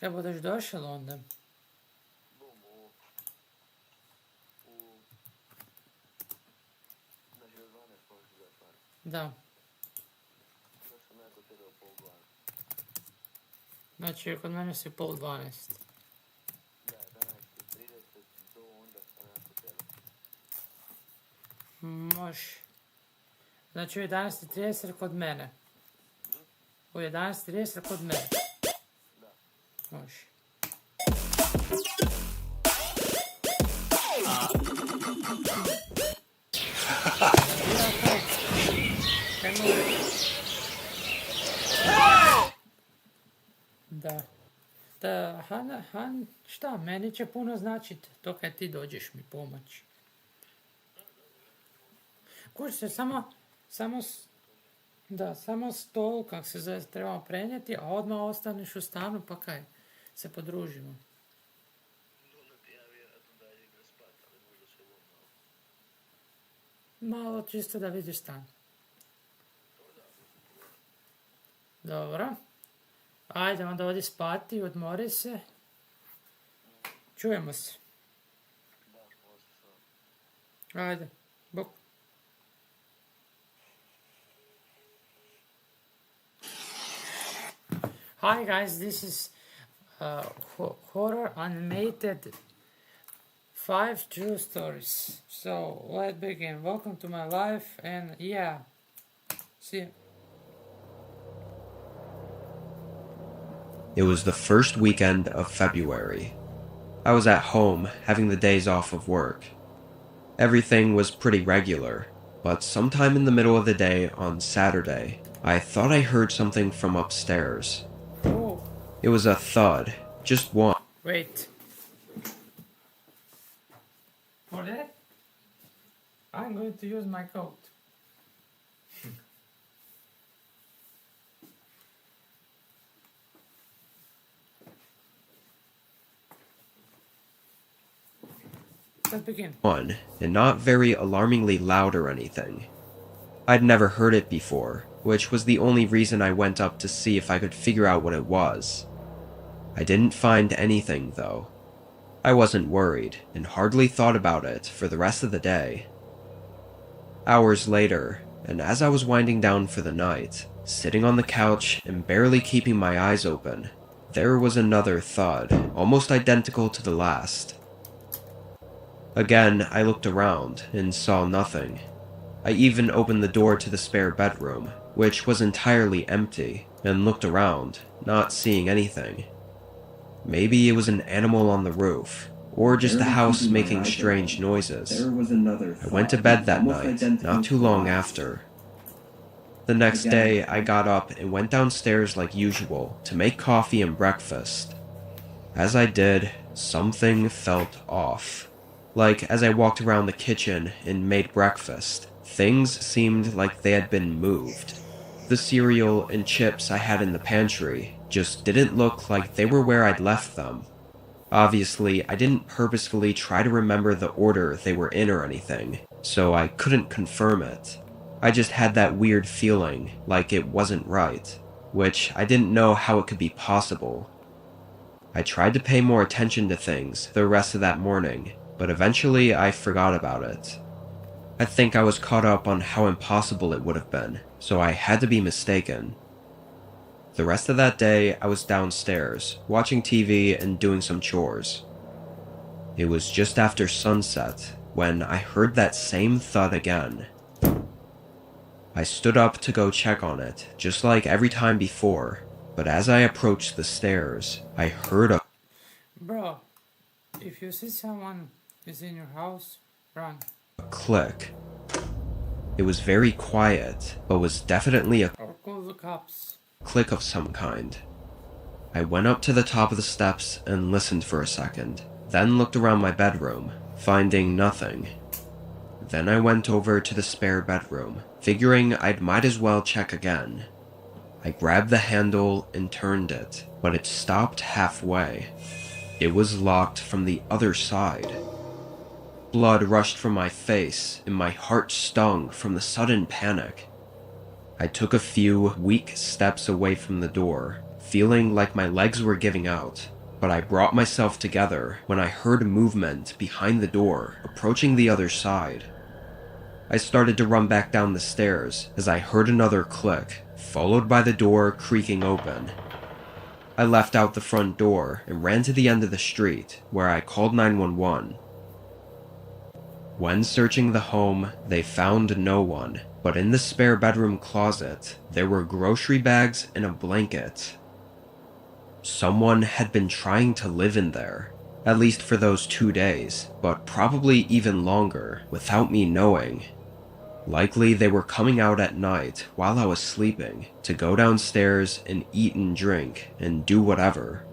Kad budeš došao onda? Da. Znači, kod mene si 11:30. Može. Znači u 11:30 kod mene. U 11:30 kod mene. Može. Da. Da, šta, meni će puno značiti to kad ti dođeš mi pomoći. Kuć se samo stol kak se zove trebamo prenijeti, a odmah ostaneš u stanu pa kaj, se podružimo. Malo čisto da vidiš stan. Dobro. Ajde, onda odi spati, odmori se. Čujemo se. Ajde, bok. Hi guys, this is horror animated 5 true stories. So, let's begin. Welcome to my life and yeah, see you. It was the first weekend of February. I was at home, having the days off of work. Everything was pretty regular, but sometime in the middle of the day on Saturday, I thought I heard something from upstairs. Oh. It was a thud, just one. Wait. For that, I'm going to use my coat. Let's begin. One, and not very alarmingly loud or anything. I'd never heard it before, which was the only reason I went up to see if I could figure out what it was. I didn't find anything, though. I wasn't worried, and hardly thought about it for the rest of the day. Hours later, and as I was winding down for the night, sitting on the couch and barely keeping my eyes open, there was another thud, almost identical to the last. Again, I looked around and saw nothing. I even opened the door to the spare bedroom, which was entirely empty, and looked around, not seeing anything. Maybe it was an animal on the roof, or just the house making strange noises. I went to bed that night, not too long after. The next day, I got up and went downstairs like usual to make coffee and breakfast. As I did, something felt off. Like, as I walked around the kitchen and made breakfast, things seemed like they had been moved. The cereal and chips I had in the pantry just didn't look like they were where I'd left them. Obviously, I didn't purposefully try to remember the order they were in or anything, so I couldn't confirm it. I just had that weird feeling like it wasn't right, which I didn't know how it could be possible. I tried to pay more attention to things the rest of that morning, but eventually I forgot about it. I think I was caught up on how impossible it would have been, so I had to be mistaken. The rest of that day, I was downstairs, watching TV and doing some chores. It was just after sunset when I heard that same thud again. I stood up to go check on it, just like every time before, but as I approached the stairs, I heard a Bro, if you see someone is in your house, run. click. It was very quiet, but was definitely a Or call the cops. click of some kind. I went up to the top of the steps and listened for a second, then looked around my bedroom, finding nothing. Then I went over to the spare bedroom, figuring I might as well check again. I grabbed the handle and turned it, but it stopped halfway. It was locked from the other side. Blood rushed from my face, and my heart stung from the sudden panic. I took a few weak steps away from the door, feeling like my legs were giving out, but I brought myself together when I heard movement behind the door approaching the other side. I started to run back down the stairs as I heard another click, followed by the door creaking open. I left out the front door and ran to the end of the street, where I called 911. When searching the home, they found no one, but in the spare bedroom closet, there were grocery bags and a blanket. Someone had been trying to live in there, at least for those 2 days, but probably even longer, without me knowing. Likely they were coming out at night while I was sleeping to go downstairs and eat and drink and do whatever.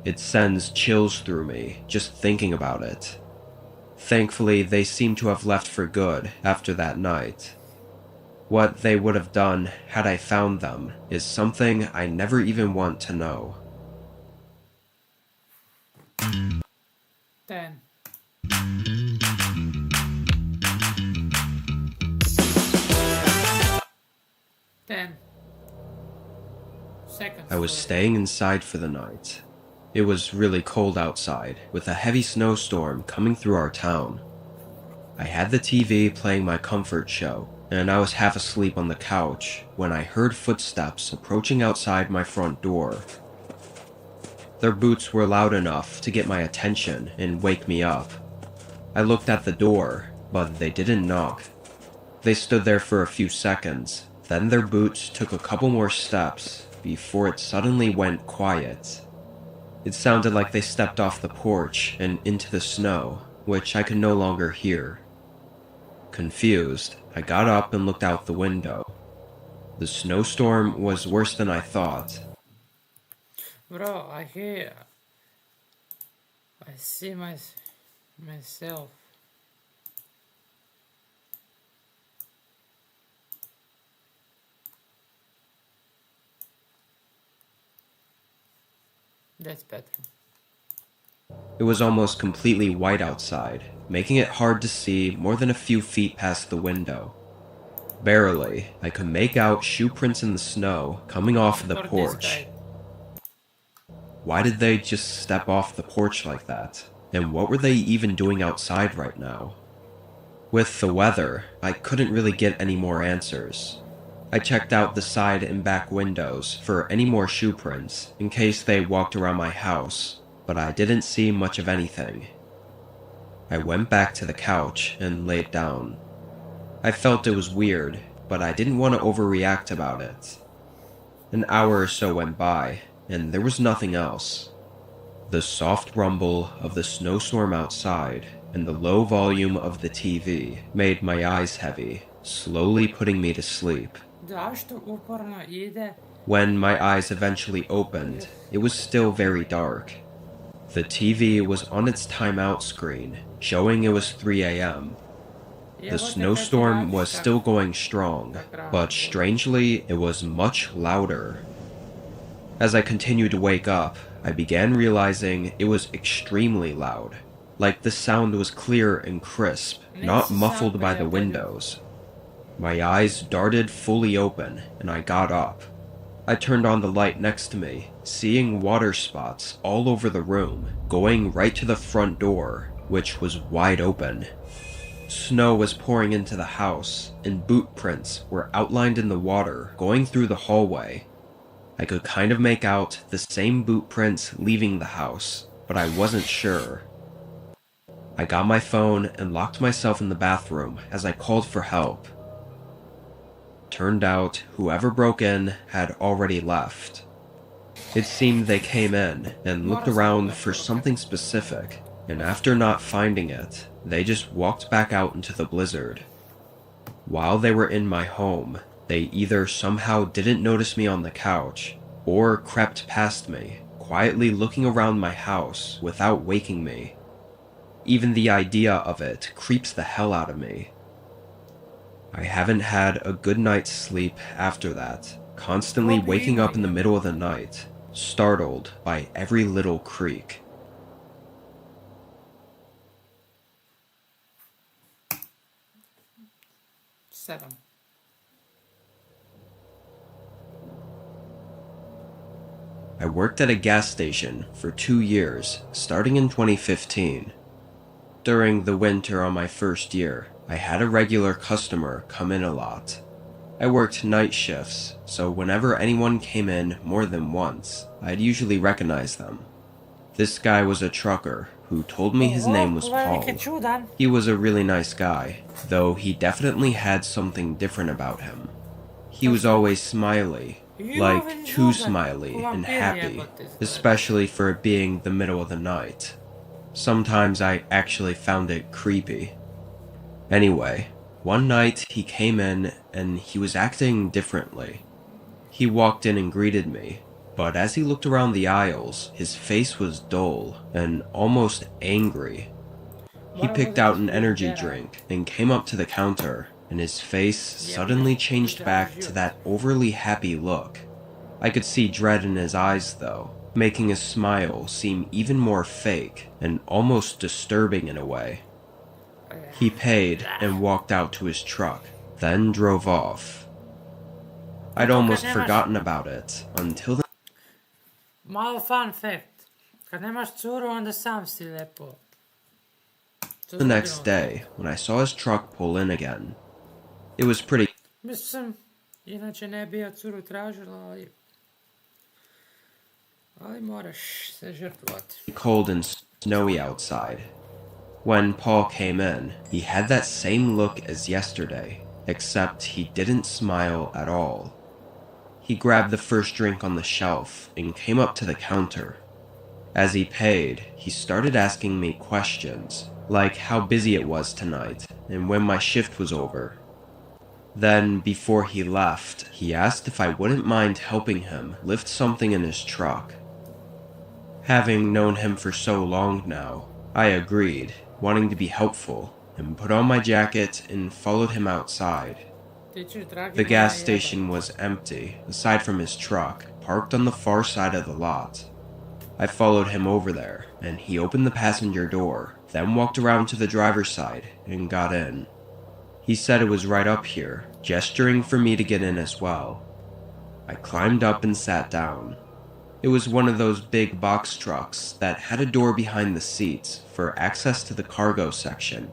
It sends chills through me just thinking about it. Thankfully, they seem to have left for good after that night. What they would have done had I found them is something I never even want to know. 10. Seconds. I was staying inside for the night. It was really cold outside, with a heavy snowstorm coming through our town. I had the TV playing my comfort show, and I was half asleep on the couch when I heard footsteps approaching outside my front door. Their boots were loud enough to get my attention and wake me up. I looked at the door, but they didn't knock. They stood there for a few seconds, then their boots took a couple more steps before it suddenly went quiet. It sounded like they stepped off the porch and into the snow, which I could no longer hear. Confused, I got up and looked out the window. The snowstorm was worse than I thought. Bro, I see myself. That's better. It was almost completely white outside, making it hard to see more than a few feet past the window. Barely, I could make out shoe prints in the snow coming off the Or this porch. guy. Why did they just step off the porch like that? And what were they even doing outside right now? With the weather, I couldn't really get any more answers. I checked out the side and back windows for any more shoe prints in case they walked around my house, but I didn't see much of anything. I went back to the couch and laid down. I felt it was weird, but I didn't want to overreact about it. An hour or so went by, and there was nothing else. The soft rumble of the snowstorm outside and the low volume of the TV made my eyes heavy, slowly putting me to sleep. Zašto uporno ide? When my eyes eventually opened, it was still very dark. The TV was on its timeout screen, showing it was 3 a.m. The snowstorm was still going strong, but strangely, it was much louder. As I continued to wake up, I began realizing it was extremely loud, like the sound was clear and crisp, not muffled by the windows. My eyes darted fully open, and I got up. I turned on the light next to me, seeing water spots all over the room, going right to the front door, which was wide open. Snow was pouring into the house, and boot prints were outlined in the water going through the hallway. I could kind of make out the same boot prints leaving the house, but I wasn't sure. I got my phone and locked myself in the bathroom as I called for help. Turned out whoever broke in had already left. It seemed they came in and looked around for something specific, and after not finding it, they just walked back out into the blizzard. While they were in my home, they either somehow didn't notice me on the couch, or crept past me, quietly looking around my house without waking me. Even the idea of it creeps the hell out of me. I haven't had a good night's sleep after that, constantly waking up in the middle of the night, startled by every little creak. I worked at a gas station for 2 years, starting in 2015. During the winter on my first year, I had a regular customer come in a lot. I worked night shifts, so whenever anyone came in more than once, I'd usually recognize them. This guy was a trucker who told me his name was Paul. He was a really nice guy, though he definitely had something different about him. He was always smiley, like too smiley and happy, especially for it being the middle of the night. Sometimes I actually found it creepy. Anyway, one night he came in and he was acting differently. He walked in and greeted me, but as he looked around the aisles, his face was dull and almost angry. He picked out an energy drink and came up to the counter, and his face suddenly changed back to that overly happy look. I could see dread in his eyes though, making his smile seem even more fake and almost disturbing in a way. He paid and walked out to his truck, then drove off. I'd almost forgotten about it until Malo fun fact. Kad nemaš curu, onda sam si lepo. the next day when I saw his truck pull in again. It was pretty Mislim, inače ne bi ja curu tražila, ali moraš se žrtvovati. cold and snowy outside. When Paul came in, he had that same look as yesterday, except he didn't smile at all. He grabbed the first drink on the shelf and came up to the counter. As he paid, he started asking me questions, like how busy it was tonight and when my shift was over. Then, before he left, he asked if I wouldn't mind helping him lift something in his truck. Having known him for so long now, I agreed, wanting to be helpful, and put on my jacket and followed him outside. The gas station was empty, aside from his truck, parked on the far side of the lot. I followed him over there, and he opened the passenger door, then walked around to the driver's side and got in. He said it was right up here, gesturing for me to get in as well. I climbed up and sat down. It was one of those big box trucks that had a door behind the seats for access to the cargo section.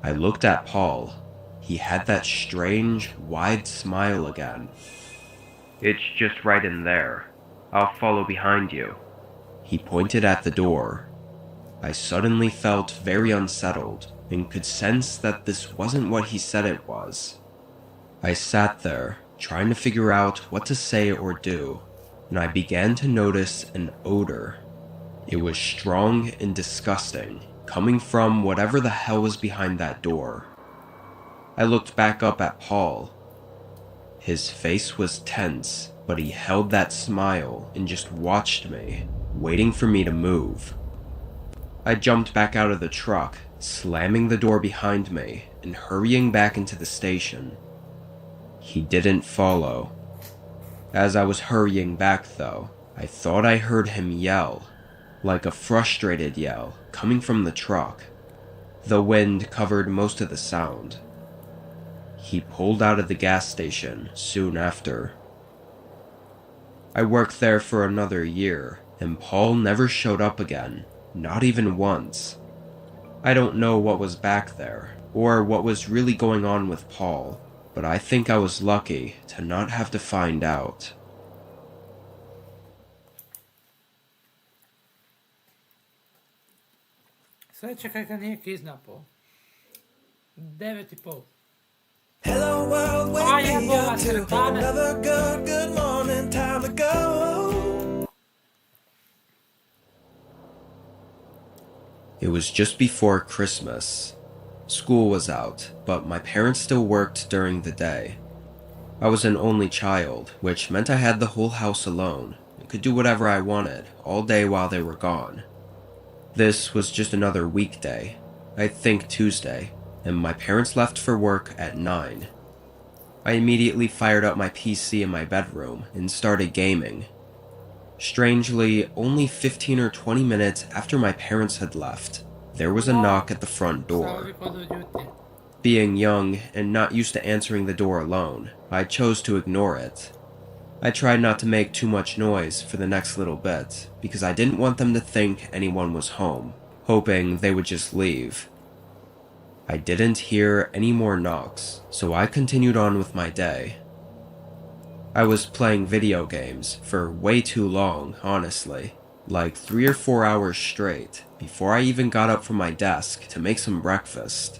I looked at Paul. He had that strange, wide smile again. "It's just right in there. I'll follow behind you." He pointed at the door. I suddenly felt very unsettled and could sense that this wasn't what he said it was. I sat there, trying to figure out what to say or do, and I began to notice an odor. It was strong and disgusting, coming from whatever the hell was behind that door. I looked back up at Paul. His face was tense, but he held that smile and just watched me, waiting for me to move. I jumped back out of the truck, slamming the door behind me and hurrying back into the station. He didn't follow. As I was hurrying back though, I thought I heard him yell, like a frustrated yell, coming from the truck. The wind covered most of the sound. He pulled out of the gas station soon after. I worked there for another year, and Paul never showed up again, not even once. I don't know what was back there, or what was really going on with Paul, but I think I was lucky to not have to find out. Sve čekaj kad nije kiznapo. 9,5. Hello world, wake me up to another good morning, time to go. It was just before Christmas. School was out, but my parents still worked during the day. I was an only child, which meant I had the whole house alone and could do whatever I wanted all day while they were gone. This was just another weekday, I think Tuesday, and my parents left for work at 9. I immediately fired up my PC in my bedroom and started gaming. Strangely, only 15 or 20 minutes after my parents had left, there was a knock at the front door. Being young and not used to answering the door alone, I chose to ignore it. I tried not to make too much noise for the next little bit, because I didn't want them to think anyone was home, hoping they would just leave. I didn't hear any more knocks, so I continued on with my day. I was playing video games for way too long, honestly, like 3 or 4 hours straight, before I even got up from my desk to make some breakfast.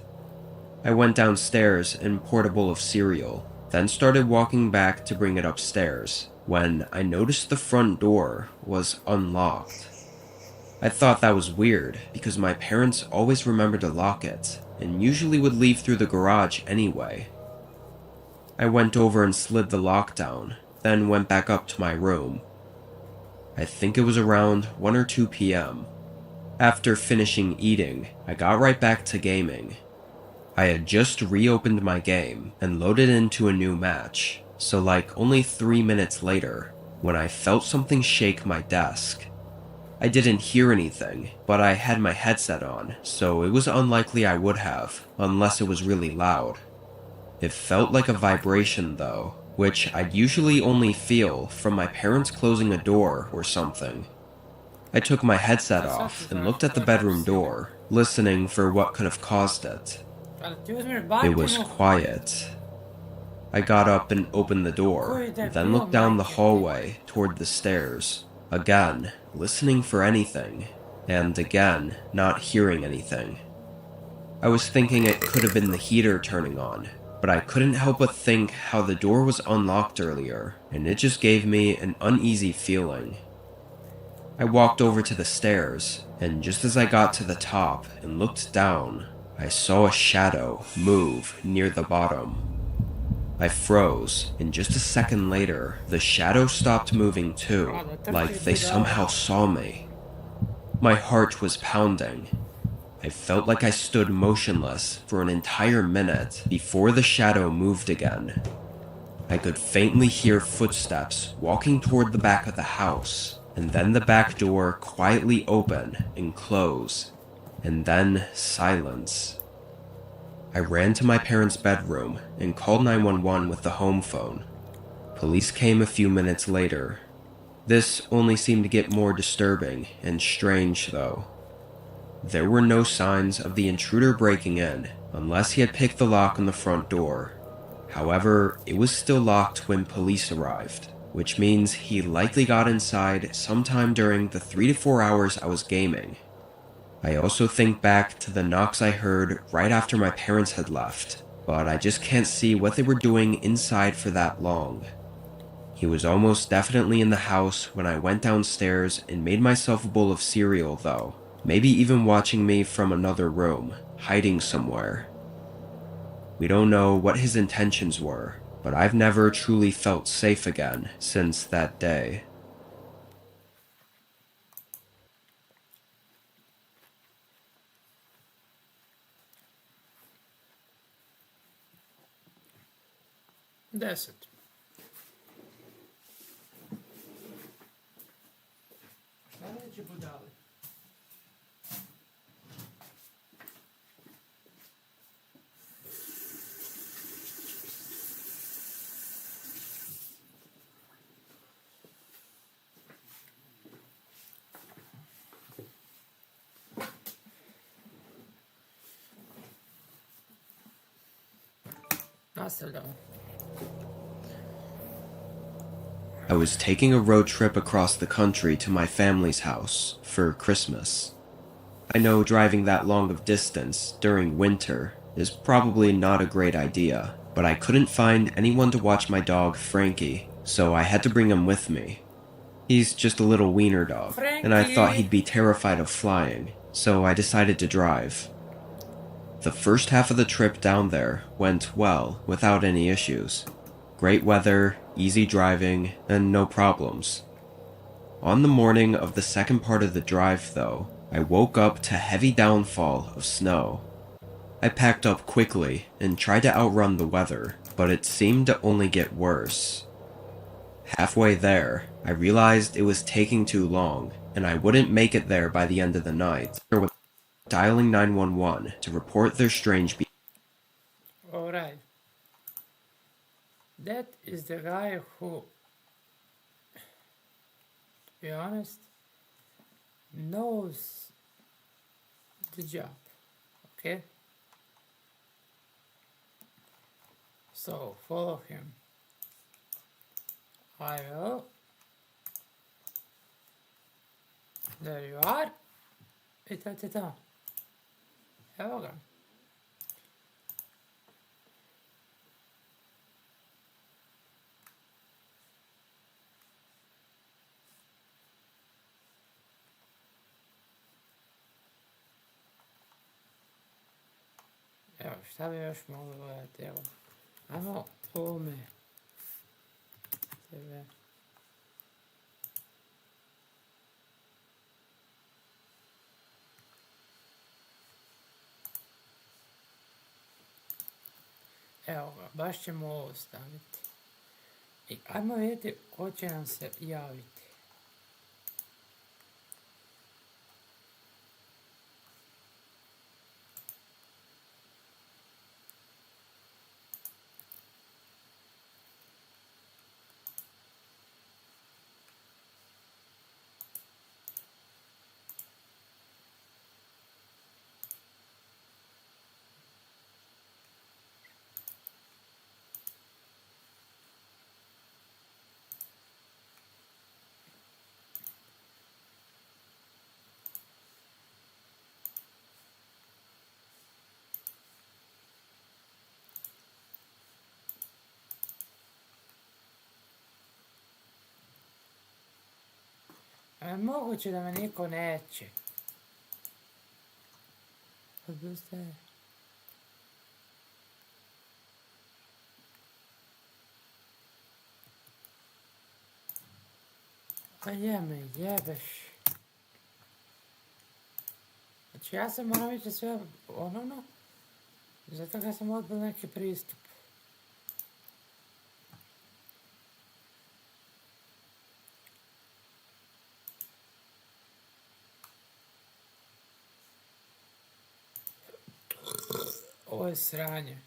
I went downstairs and poured a bowl of cereal, then started walking back to bring it upstairs, when I noticed the front door was unlocked. I thought that was weird, because my parents always remembered to lock it, and usually would leave through the garage anyway. I went over and slid the lock down, then went back up to my room. I think it was around 1 or 2 p.m. After finishing eating, I got right back to gaming. I had just reopened my game and loaded into a new match, so like only 3 minutes later, when I felt something shake my desk. I didn't hear anything, but I had my headset on, so it was unlikely I would have, unless it was really loud. It felt like a vibration though, which I'd usually only feel from my parents closing a door or something. I took my headset off and looked at the bedroom door, listening for what could have caused it. It was quiet. I got up and opened the door, then looked down the hallway toward the stairs, again listening for anything, and again not hearing anything. I was thinking it could have been the heater turning on, but I couldn't help but think how the door was unlocked earlier, and it just gave me an uneasy feeling. I walked over to the stairs, and just as I got to the top and looked down, I saw a shadow move near the bottom. I froze, and just a second later, the shadow stopped moving too, like they somehow saw me. My heart was pounding. I felt like I stood motionless for an entire minute before the shadow moved again. I could faintly hear footsteps walking toward the back of the house, and then the back door quietly open and close, and then silence. I ran to my parents' bedroom and called 911 with the home phone. Police came a few minutes later. This only seemed to get more disturbing and strange though. There were no signs of the intruder breaking in, unless he had picked the lock on the front door. However, it was still locked when police arrived, which means he likely got inside sometime during the 3 to 4 hours I was gaming. I also think back to the knocks I heard right after my parents had left, but I just can't see what they were doing inside for that long. He was almost definitely in the house when I went downstairs and made myself a bowl of cereal though, maybe even watching me from another room, hiding somewhere. We don't know what his intentions were, but I've never truly felt safe again since that day. That's it. I was taking a road trip across the country to my family's house for Christmas. I know driving that long of distance during winter is probably not a great idea, but I couldn't find anyone to watch my dog Frankie, so I had to bring him with me. He's just a little wiener dog, and I thought he'd be terrified of flying, so I decided to drive. The first half of the trip down there went well without any issues. Great weather, easy driving, and no problems. On the morning of the second part of the drive though, I woke up to heavy downfall of snow. I packed up quickly and tried to outrun the weather, but it seemed to only get worse. Halfway there, I realized it was taking too long, and I wouldn't make it there by the end of the night, or with dialing 911 to report their strange behavior. Alright. That is the guy who be honest, knows the job. Okay? So follow him. I will. There you are. I to je to. Evo ga. Evo, šta bi još mogli gledati, evo. Ajmo ovome. Tebe. Evo ga, baš ćemo ovo staviti. I ajmo vidjeti ko će nam se javiti. Moguće da me niko neće. Odustaje. A je me jebeš. Znači ja sam moram ići sve ponovno. Zato ga sam odbil neki pristup. Ovo je sranje.